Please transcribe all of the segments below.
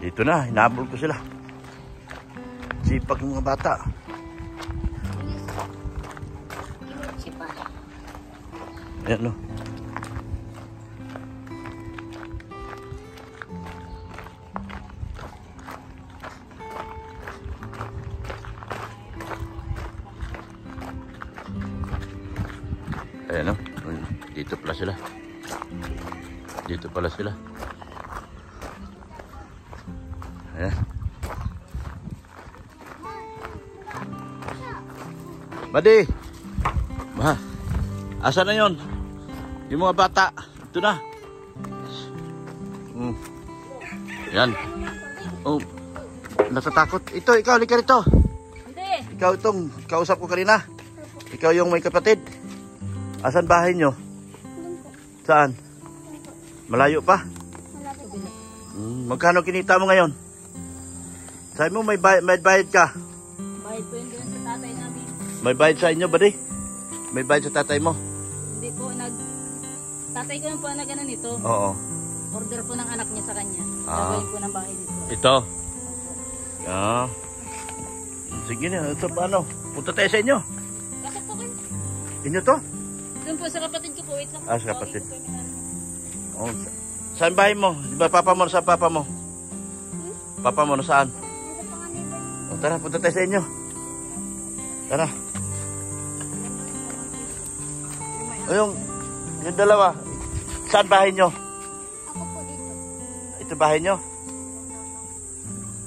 Dito na, hinabol ko sila. Sipag ng mga bata. Ayan no. Ayan no. Dito pala sila. Dito pala sila. Ayan. Buddy! Ma, asa na yun? Yung mga bata. Ito na. Yan. Oh, natatakot. Ito, ikaw, halika rito. Hindi. Ikaw itong kausap ko kanina. Ikaw yung may kapatid. Asan bahay nyo? Saan? Malayo pa? Magkano kinita mo ngayon? Sabi mo may bayad ka? Bayad po yun sa tatay namin. May bayad sa inyo ba di? May bayad sa tatay mo? Hindi po, tatay ko lang po na gano'n ito. Oo. Order po ng anak niya sa kanya. Gagawin po ng bahay dito. Ito? Ah. Sige na, ito paano? Punta tayo sa inyo. Bakit po kayo? Inyo to? Doon po sa kapatid ko po. Wait lang. Sa kapatid. Oh, saan bahay mo? Di ba papa mo? Saan papa mo? Papa mo saan? O, tara, punta tayo sa inyo. Tara. O, yung dalawa. Saan bahay nyo? Ako po dito. Ito bahay nyo?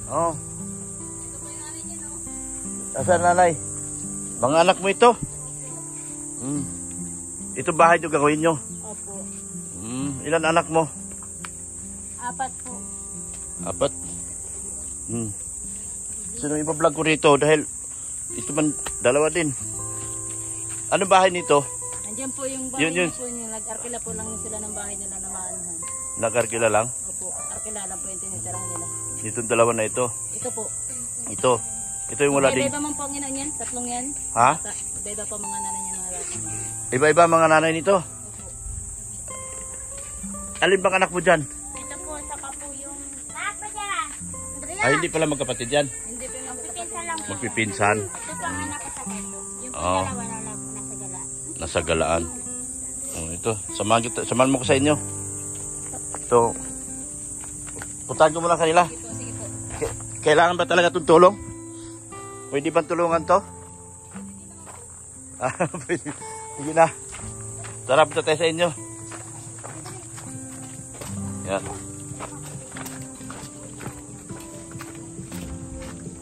Oo. Ito po yung nanay niya, no? Nasaan nanay? Mga anak mo ito? Ito bahay nyo gagawin nyo? Opo. Ilan anak mo? 4 po. 4? Sino iba-vlog ko rito dahil ito man dalawa din. Anong bahay nito? Nandiyan po yung bahay yun. po niyo. Nag-arkila po lang sila ng bahay nila na maanuhan. Nag-arkila lang? Opo. Arkila lang po yung tinitirahan nila. Itong dalawa na ito? Ito po. Ito yung wala din. Iba-iba mang po ang ina niyan. Tatlong yan. Ha? Iba-iba po mga nanay niya mga lahat. Iba-iba mga nanay nito? Opo. Alin bang anak mo dyan? Ito po, saka po yung... Ay, hindi pala magkapatid yan. Hindi po yung magpipinsan lang po. Magpipinsan. Ito po ang anak ko sa Hello. Yung po Oo. dalawa na lang po nasa galaan. Nasa galaan. Ito, samahan mo ko sa inyo. Ito. Puntahan ko muna kanila. Sige po, sige po. Kailangan ba talaga itong tulong? Pwede bang tulungan to? Pwede. Sige na. Tara, punta tayo sa inyo. Yan.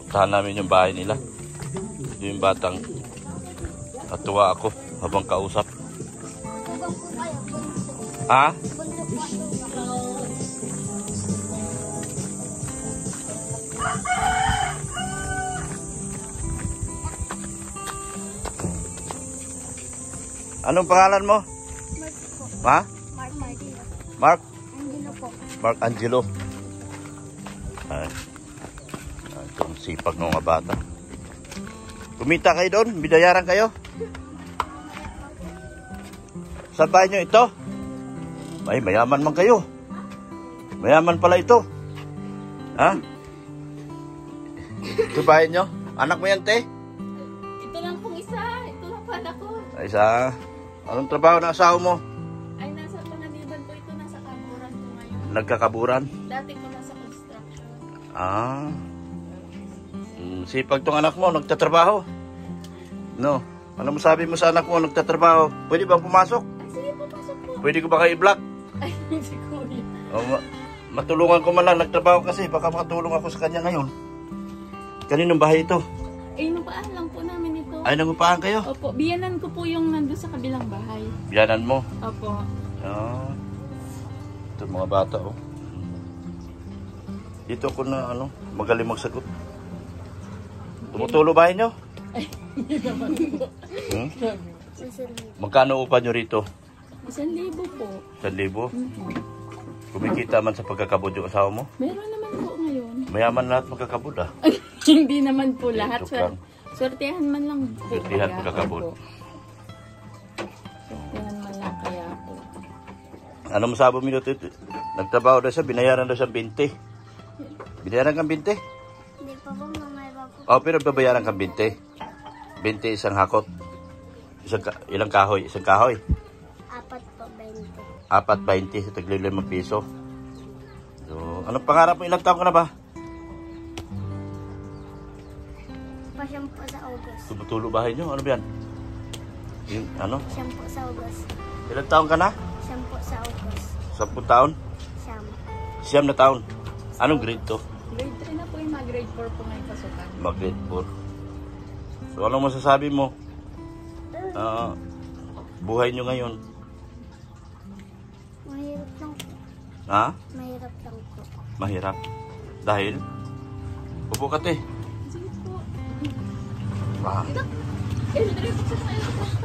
Puntahan namin yung bahay nila. Yung batang natuwa ako habang kausap. Ha? Anong pangalan mo? Mark po. Ha? Mark Martino. Mark? Angelo po. Mark Angelo. Ay. Itong sipag ng mga bata. Kumita kayo doon? Binayaran kayo? Saan bahay nyo ito? Ay, mayaman man kayo. Mayaman pala ito. Ha? Ito bahay nyo? Anak mo yan, te? Ito lang pong isa. Ito lang pala ko. Ay, isa. Anong trabaho ng asawa mo? Ay, nasa panganiban po ito. Nasa kaburan po ngayon. Nagkakaburan? Dati ko nasa construction. Ah. Sipag tong anak mo, nagtatrabaho. No. Ano masabi mo sa anak mo, nagtatrabaho? Pwede bang pumasok? Ay, sige po, pasok po. Pwede ko ba kayo i-block? Ay, si Kuya. Matulungan ko man lang, nagtrabaho kasi. Baka makatulong ako sa kanya ngayon. Kaninong bahay ito? Eh, nupaan lang po namin ito. Ay, nangupahan kayo? Opo, biyanan ko po yung nandun sa kabilang bahay. Biyanan mo? Opo. Ah. Ito mga bata, oh. Dito ako na, magaling magsagot. Tumutulo bahay nyo? Ay, hindi naman po. Magkano upa nyo rito? 1,000 po. 1,000? Mm-hmm. Kumikita man sa pagkakabod yung asawa mo? Meron naman po ngayon. Mayaman lahat magkakabod ah. Hindi naman po lahat. Ito lang. Swertihan man lang po. Swertihan kaya pagkakabod. po. Swertihan man lang kaya po. Ano masabi mo minuto ito? Nagtrabaho daw siya, binayaran daw siya 20. Binayaran kang 20? Hindi pa po, mamaya pa po. Oh, pero babayaran kang 20. 20 isang hakot. Ilang kahoy? Isang kahoy? 4 po, 20. 4.20 sa tagli 5 piso. So, anong pangarap mo? Ilang taon ka na ba? Pasyam po sa August. Tumutulo bahay nyo? Ano ba yan? Yung, ano? Siyam po sa August. Ilang taon ka na? Siyam po sa August. 10 taon? Siyam. 9 na taon. Anong grade to? Grade 3 na po yung mga grade 4 po ngayon pasukan. Mag-grade 4. So, anong masasabi mo? Buhay nyo ngayon? Mahirap lang po. Ha? Mahirap lang po. Mahirap. Dahil? Upo ka te. Sige po. Ah.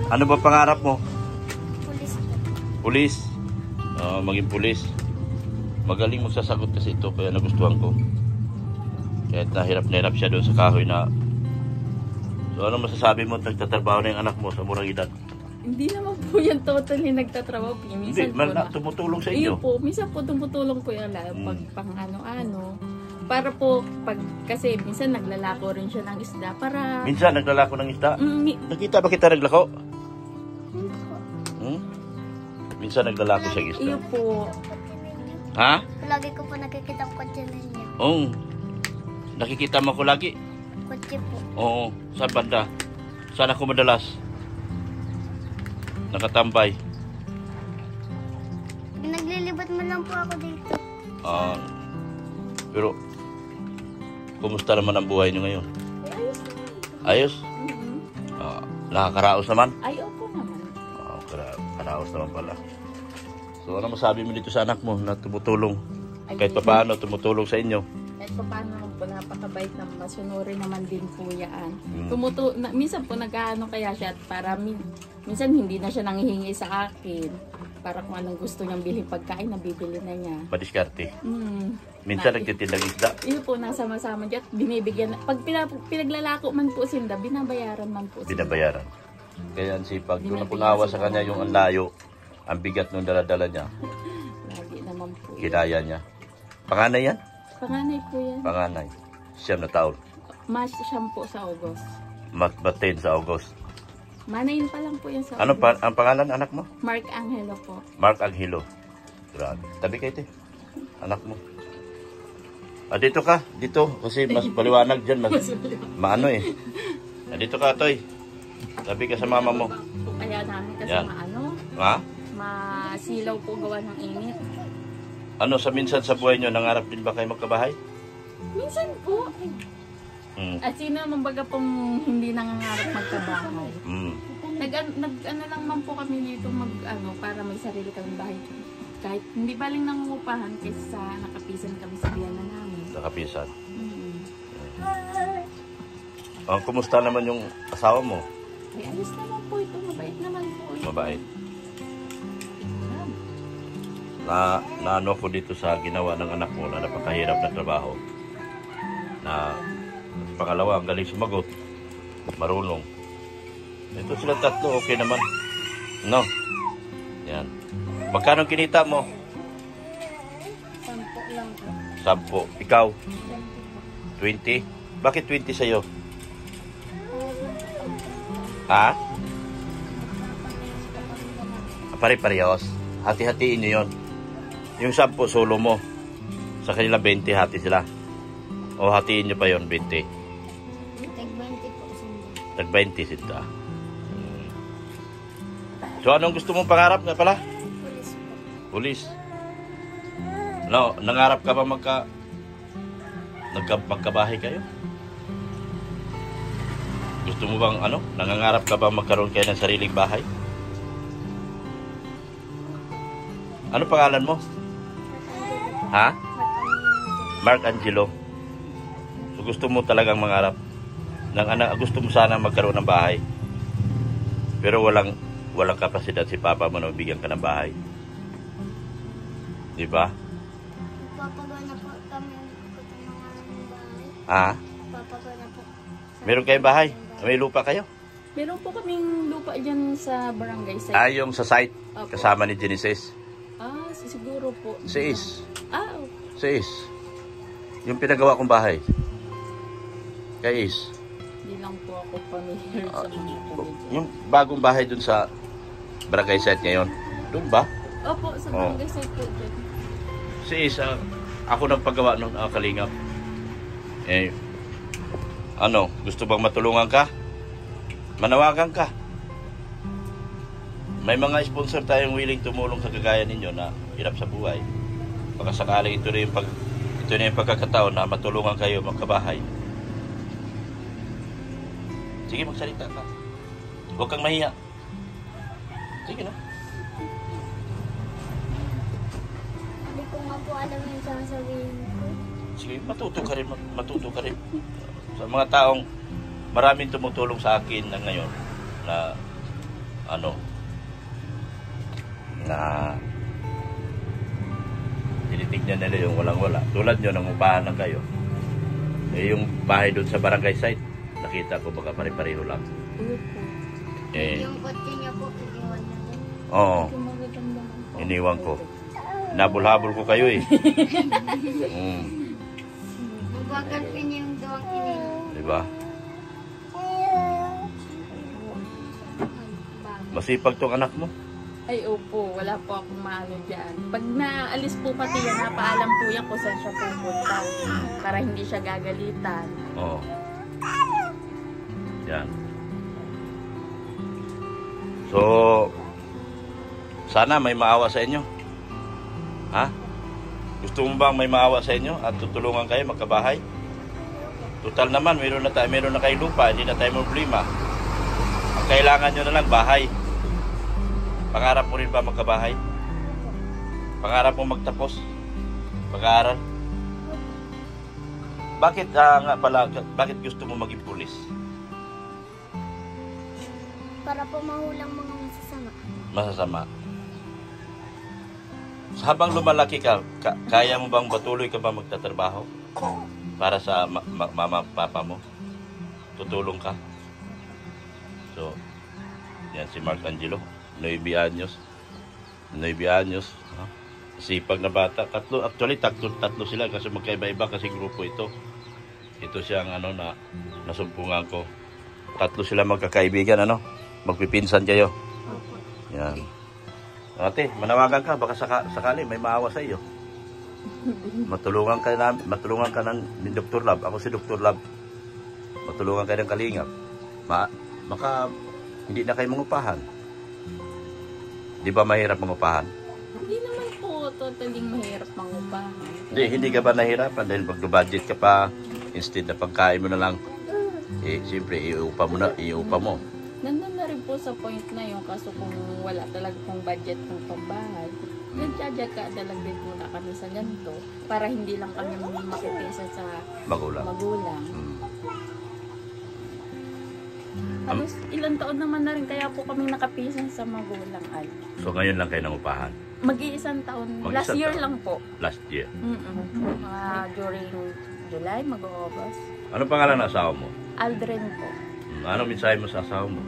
Ano ba pangarap mo? Pulis po. Pulis. Maging pulis. Magaling magsasagot kasi ito, kaya nagustuhan ko. Kahit nahirap siya doon sa kahoy na. So ano masasabi mo, nagtatrabaho na yung anak mo sa murang edad? Hindi naman po yan totally nagtatrabaho. Minsan Hindi, po na. tumutulong sa Iyo inyo. po, minsan po tumutulong po yan lalo pag pang ano-ano. Para po, kasi minsan naglalako rin siya ng isda para... Minsan naglalako ng isda. Nakita ba kita naglako? Hindi po. Minsan naglalako siya ng isda. Iyo po. Ha? Lagi ko po nakikita ang kotse ninyo. Oo. Nakikita mo ko lagi. Kotse po. Oo. Saan banda? Saan ako madalas? Nakatambay. Naglilibot mo lang po ako dito. Pero, kumusta naman ang buhay niyo ngayon? Ayos naman. Ayos? Nakakaraos naman? Ay, opo naman. Karaos naman pala. So, ano masabi mo dito sa anak mo na tumutulong? Ay, Kahit paano tumutulong sa inyo? Kahit pa paano po, napakabait na masunuri naman din po yan. Mm. Minsan po nag-ano kaya siya at para minsan hindi na siya nanghihingi sa akin. Para kung anong gusto niyang bilhin pagkain, nabibili na niya. Madiskarte. Minsan Nai- nagtitindang isda. Yun po, nasama-sama dyan at binibigyan. Pag pinaglalako man po sinda, binabayaran man po sinda. Binabayaran. Kaya ang sipag. Doon na punawa sa kanya yung ang layo. Ang bigat ng daladala niya. Lagi naman po. Kinaya niya. Panganay yan? Panganay po yan. Panganay. 9 na taon. Mas siyam po sa August. Matbatin sa August. Manayin pa lang po yan sa Ano August. ang pangalan anak mo? Mark Angelo po. Mark Aghilo. Grabe. Tabi kayo te. Anak mo. Dito ka. Dito. Kasi mas paliwanag dyan. Mas maano eh. Dito ka, Toy. Tabi ka sa mama mo. Po kaya namin kasi Yan. Ha? masilaw po gawa ng init. Ano sa minsan sa buhay nyo, nangarap din ba kayo magkabahay? Minsan po. At sino naman baga pong hindi nangangarap magkabahay. Nag-ano lang man po kami dito para may sarili kami bahay. Kahit hindi baling nangungupahan kaysa nakapisan kami sa biyana namin. Nakapisan. Kumusta naman yung asawa mo? Ay, ayos naman po ito. Mabait naman po ito. Mabait. Naano ko dito sa ginawa ng anak mo na napakahirap na trabaho. Na pangalawa, ang galing sumagot. Marunong. Ito sila tatlo, okay naman. No? Yan. Magkano kinita mo? 10 lang po. 10. Ikaw? 20? Bakit 20 sa'yo? Ha? Pare-parehos. Hati-hatiin nyo yun. Yung 10 solo mo. Sa kanila 20, hati sila. O hatiin nyo pa yon 20. Tag-20 po. Tag-20 sila. So anong gusto mong pangarap nga pala? Pulis po. Pulis. No, nangarap ka ba magkabahay kayo? Gusto mo bang nangangarap ka ba magkaroon kayo ng sariling bahay? Ano pangalan mo? Ha? Mark Angelo. So gusto mo talagang mangarap ng gusto mo sana magkaroon ng bahay. Pero walang kapasidad si Papa mo na bigyan ka ng bahay. Di ba? Papagawa na po kami ng mga bahay. Ah, Papagawa na po. meron kayong bahay? May lupa kayo? Meron po kaming lupa dyan sa barangay site. Yung sa site, Opo. kasama ni Genesis. Siguro po. Si Is. Okay. Si Is. Yung pinagawa kong bahay. Kay Is. Hindi lang po ako familiar sa mga pamilya. Yung bagong bahay dun sa barangay site ngayon. Dun ba? Opo, sa barangay site po dyan. Si Is, ako nang paggawa ng kalingap. Gusto bang matulungan ka? Manawagan ka. May mga sponsor tayong willing tumulong sa kagaya ninyo na hirap sa buhay. Baka sakaling ito na yung pagkakataon na matulungan kayo magkabahay. Sige, magsalita ka. Huwag kang mahiya. Sige na. Hindi ko nga po alam yung sasabihin ko. Sige, matuto ka rin. Sa mga taong maraming tumutulong sa akin na ngayon na tinitignan nila yung walang-wala. Tulad nyo, nangupahan lang kayo. Yung bahay doon sa barangay site, nakita ko baka pare-pareho lang. Yung kotse niya po, iniwan niya din. Oo, iniwan ko. Nabulhabol ko kayo eh. Magagalpin niya yung doang iniwan. Diba? Masipag tong anak mo. Ay, opo. Wala po akong maano dyan. Pag naalis po pati yan, napaalam po yan kung saan siya pupunta. Para hindi siya gagalitan. Oo. Yan. So, sana may maawa sa inyo. Ha? Gusto mo bang may maawa sa inyo at tutulungan kayo magkabahay? Total naman, meron na kayo lupa, hindi na tayo problema. Ang kailangan nyo na lang, bahay. Pangarap mo rin ba magkabahay? Pangarap mo magtapos? Pag-aaral? Bakit bakit gusto mo maging pulis? Para po mahulang mga masasama. Masasama. Habang lumalaki ka, kaya mo bang patuloy ka ba magtatrabaho? Para sa mama, papa mo? Tutulong ka? So, yan si Mark Angelo. 9 anyos. Sipag na bata. Actually, tatlo sila kasi magkaiba-iba kasi grupo ito. Ito siyang na nasumpungan ko. Tatlo sila magkakaibigan, magpipinsan kayo. Yan. Ate, manawagan ka, baka sakali may maawa sa iyo. Matulungan ka ni Dr. Lab. Ako si Dr. Lab. Matulungan kayo ng kalingap. Maka hindi na kayo mangupahan. Di ba mahirap mangupahan? Hindi naman po totally mahirap mangupahan. Hindi ka ba nahirapan dahil mag-budget ka pa instead na pagkain mo na lang, siyempre iupa mo. Nandun na rin po sa point na yun, kaso kung wala talaga pong budget ng pambahay, nagtsatsaga talaga din po na kami sa ganito para hindi lang kami makipisa sa magulang. Halos ilang taon naman na rin kaya po kami nakapisan sa magulang ay. So ngayon lang kayo nangupahan? Mag-iisang taon. Last year lang po. Last year? During July, mag-August. Ano pangalan ng asawa mo? Aldrin po. Ano mensahe mo sa asawa mo?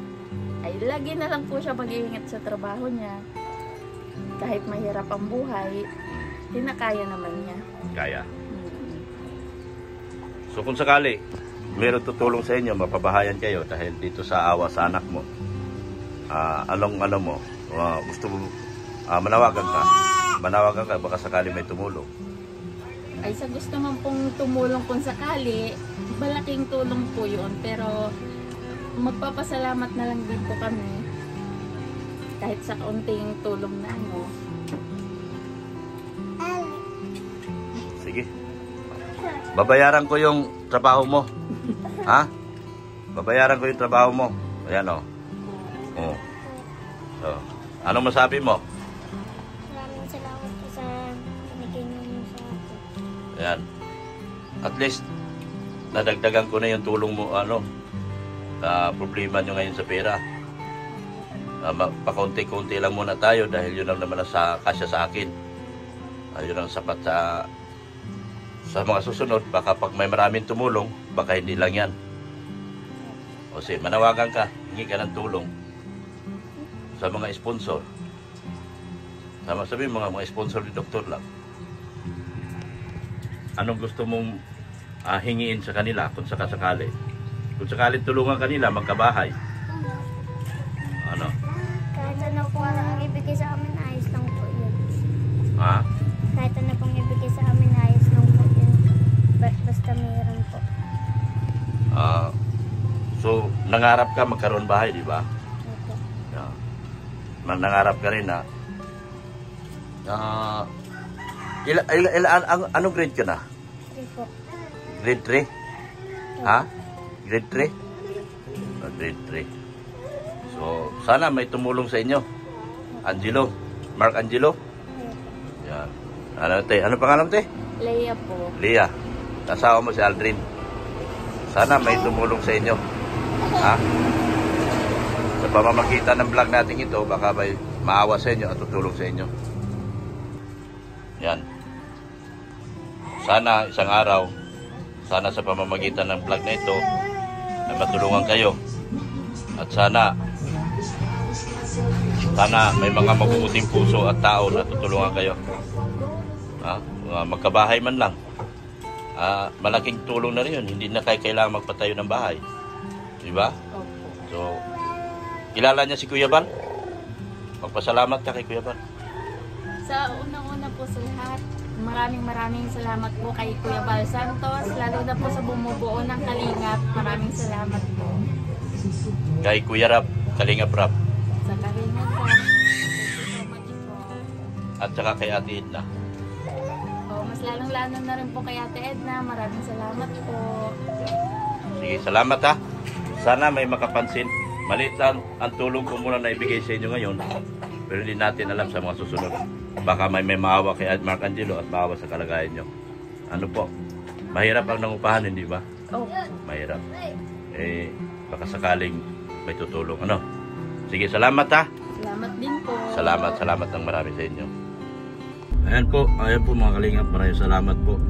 Ay, lagi na lang po siya mag-iingat sa trabaho niya. Kahit mahirap ang buhay, tinakaya naman niya. Kaya. So kung sakali, meron tutulong sa inyo, mapabahayan kayo dahil dito sa awa sa anak mo. Gusto mo, manawagan ka, baka sakali may tumulong. Ay, sa gusto man pong tumulong kung sakali, malaking tulong po yun. Pero magpapasalamat na lang din po kami kahit sa kaunting tulong na Sige. Babayaran ko yung trabaho mo. Ha? Babayaran ko yung trabaho mo. Ayan o. So, anong masabi mo? Maraming salamat po sa binigay niyo sa akin. Ayan. At least, nadagdagan ko na yung tulong mo, problema nyo ngayon sa pera. pakunti-kunti lang muna tayo dahil yun lang naman ang kasya sa akin. Yun ang sapat sa mga susunod. Baka pag may maraming tumulong, baka hindi lang yan. O sige, manawagan ka, hingi ka ng tulong sa mga sponsor. Sama sabihin mga sponsor ni Dr. Love. Anong gusto mong hingiin sa kanila kung sakasakali? Kung sakali tulungan kanila magkabahay. Ano? Kahit ano po ang ibigay sa amin, ayos lang po yun. Ha? Kahit ano pong ibigay sa amin, ayos lang po yun. Basta mayroon po. So, nangarap ka magkaroon bahay, di ba? Opo. Yeah. Nangarap ka rin na anong grade ka na? 3 po. Grade 3? Ha? Grade 3? Grade 3. So, sana may tumulong sa inyo. Angelo. Mark Angelo? Yan. Ano pangalan, te? Leia po. Leia. Asawa mo si Aldrin. Sana may tumulong sa inyo. Ha? Sa pamamagitan ng vlog natin ito, baka may maawa sa inyo at tutulong sa inyo. Yan. Sana isang araw, sana sa pamamagitan ng vlog na ito, ay matulungan kayo. At sana may mga mabubuting puso at tao na tutulungan kayo. Magkabahay man lang. Malaking tulong na rin yun. Hindi na kayo kailangan magpatayo ng bahay. Diba? So, kilala niya si Kuya Bal? Magpasalamat ka kay Kuya Bal. Sa unang-una po sa lahat, maraming salamat po kay Kuya Bal Santos, lalo na po sa bumubuo ng Kalingap. Maraming salamat po. Kay Kuya Rap, Kalingap Rap. Sa Kalingap po. Thank you so much po. At saka kay Ate Edna. Mas lalong-lalo na rin po kay Ate Edna. Maraming salamat po. Sige, salamat ha. Sana may makapansin. Maliit lang ang tulong ko muna na ibigay sa inyo ngayon. Pero hindi natin alam sa mga susunod. Baka may maawa kay Mark Angelo at maawa sa kalagayan nyo. Ano po? Mahirap ang nangupahan, hindi ba? Mahirap. Baka sakaling may tutulong. Ano? Sige, salamat ha. Salamat din po. Salamat ng marami sa inyo. Ayan po mga kalingap. Maraming salamat po.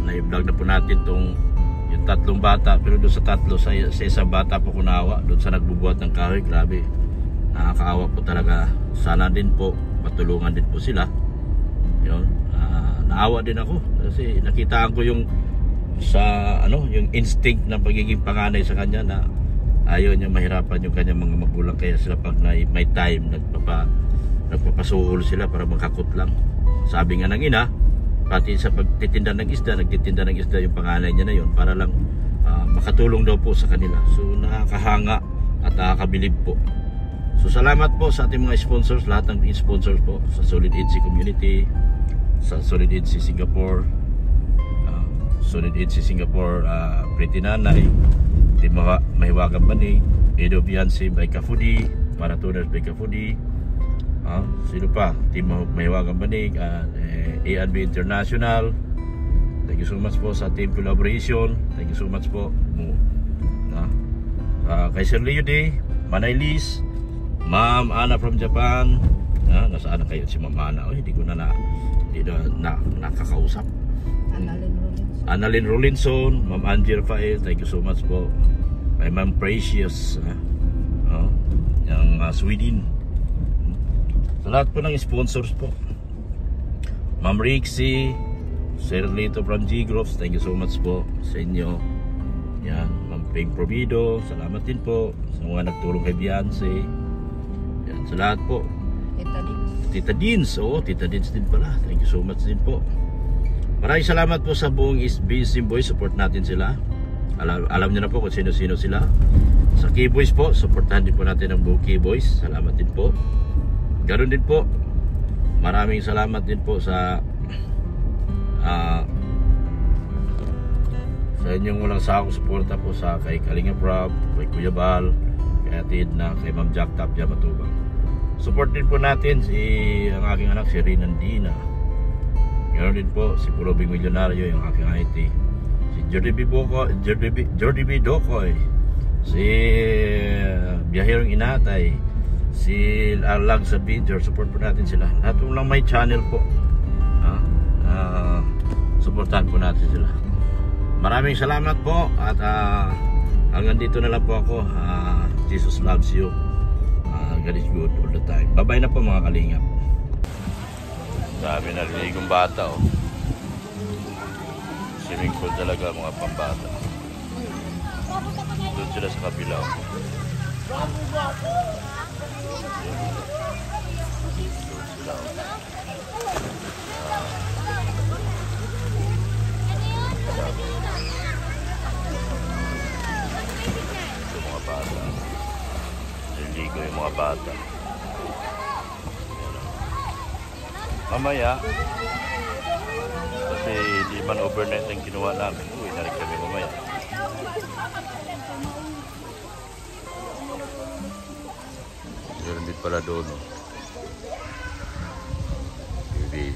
Na-vlog na po natin yung 3 bata. Pero doon sa 3, sa isang bata po kunawa. Doon sa nagbubuhat ng kahoy. Grabe. Nakakaawa po talaga. Sana din po matulungan din po sila. Yun. Naawa din ako kasi nakitaan ko yung yung instinct ng pagiging panganay sa kanya na ayaw niya mahirapan yung kanyang mga magulang, kaya sila pag may time nagpapasuhol sila para makakot lang. Sabi nga ng ina, pati sa pagtitinda ng isda, nagtitinda ng isda yung panganay niya na yun para lang makatulong daw po sa kanila. So nakakahanga at nakakabilib po. So salamat po sa ating mga sponsors, lahat ng sponsors po sa Solid EDC Community, sa Solid EDC Singapore, Pretty Nanay, Team Mahiwagang Banig, Edo Fiancé by Kafudi, Marathoners by Kafudi, sino pa? Team Mahiwagang Banig, A&B International. Thank you so much po sa Team Collaboration. Thank you so much po kay Sir Leo Day, Manay Liz, Ma'am Ana from Japan. Nasaan na kayo si Ma'am Ana? Hindi ko na nakakausap. Annalyn Rolinson, Ma'am Angie Rafael, thank you so much po. Kay Ma'am Precious yung Sweden. Sa lahat po ng sponsors po, Ma'am Rixie, Sir Lito from G-Groves, thank you so much po sa inyo. Yan, Ma'am Ping Provido, salamat din po sa mga nagtulong kay Beyonce. Yan, sa lahat po. Tita Dins, Tita Dins din pala, thank you so much din po. Maraming salamat po sa buong Beesim Boys, support natin sila. Alam niyo na po kung sino-sino sila. Sa Keyboys po, supportahan din po natin ang buong Keyboys. Salamat din po. Ganoon din po, maraming salamat din po sa inyong walang sakong suporta po sa kay Kalinga Prab, kay Kuya Bal, kay Atid na, kay Ma'am Jack Tapia Matubang. Support din po natin ang aking anak si Rinandina. Ganoon din po si Purobing Milyonaryo, yung aking IT. Si Jordi B. Dokoy, si Biyaherong Inatay, si Alag sa video, support po natin sila. Lahat po lang may channel po. Supportahan po natin sila. Maraming salamat po at hanggang dito na lang po ako. Jesus loves you. God is good all the time. Bye-bye na po mga kalingap. Dami na liligong bata oh. Swimming pool talaga mga pambata. Doon sila sa kabila oh. Doon sila oh. Ito mga bata. Naliligo yung mga bata. Mamaya kasi di man overnight ang ginawa namin, uwi na rin kami mamaya. Meron din pala doon baby.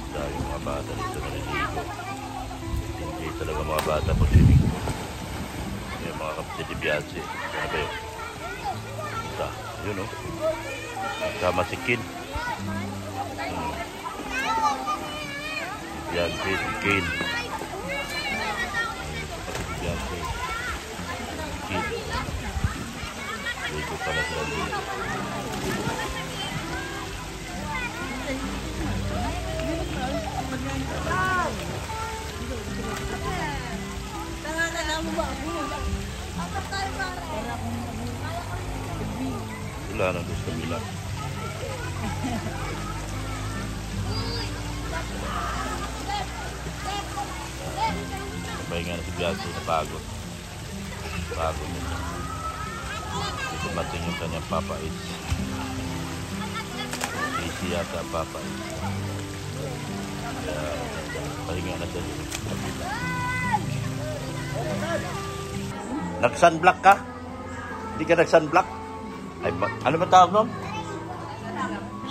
Dahil mga bata dito na naligo. Hindi talaga mga bata po swimming pool. Yung mga kapatid ni Bianci. Ano ba yun? Ito, yun o. Sama si Kin. Bianci, si Kin. Kapatid ni Bianci. Kin. Ligo pala sila dito. Wala na doon sa kabila. Sabay nga na si Bianci na pagod. Pagod niya. Hindi kumating yung kanyang papait. Easy yata papait. Kaya pahinga na siya doon sa kabila. Nag-sunblock ka? Hindi ka nag-sunblock? Ay, ano ba tawag nun?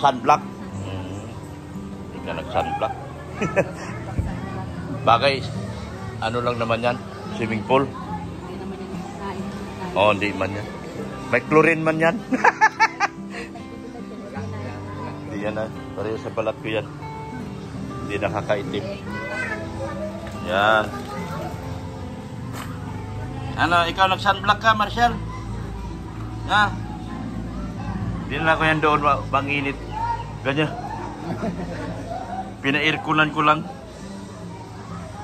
Sunblock? Hindi ka nag-sunblock. Bagay, ano lang naman yan? Swimming pool? Oo, hindi man yan. May chlorine man yan. Hindi yan na. Pareho sa balat ko yan. Hindi nakakaitim. Yan. Ano, ikaw nag-sunblock ka, Marcel? Ha? Hindi na ako yan doon, banginit. Ganyan. Pina-airculan ko lang.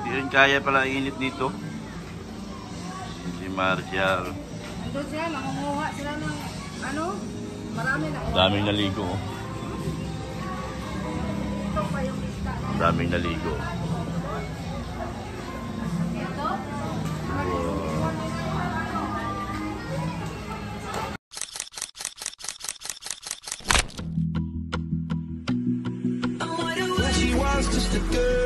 Hindi rin kaya pala init dito. Si Marcel. Ito siya, nangunguha sila ng ano? Marami na. Daming naligo. Oh. Ito pa yung lista. Daming naligo. She wants just a girl.